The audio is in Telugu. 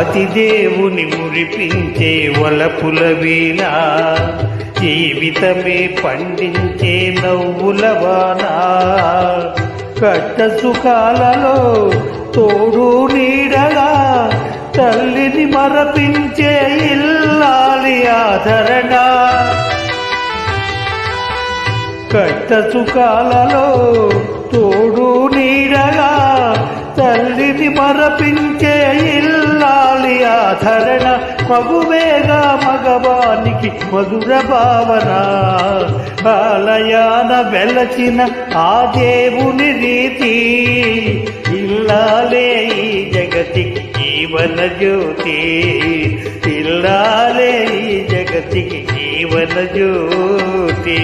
పతిదేవుని మురిపించే వలపుల వీణ, జీవితమే పండించే నవ్వుల వాన. కష్ట సుఖాలలో తోడు నీడగా తల్లిని మరపించే ఇల్లాలి ఆదరణ. కష్ట సుఖాలలో తోడు నీడగా తల్లిని మరపించే ఇల్లాలి ఆదరణ. మగువేగా మగవానికి మధుర భావన, ఆలయాన వెలచిన ఆ దేవుని రీతి. ఇల్లాలే ఈ జగతికి జీవన జ్యోతి, ఇల్లాలే ఈ జగతికి జీవన జ్యోతి.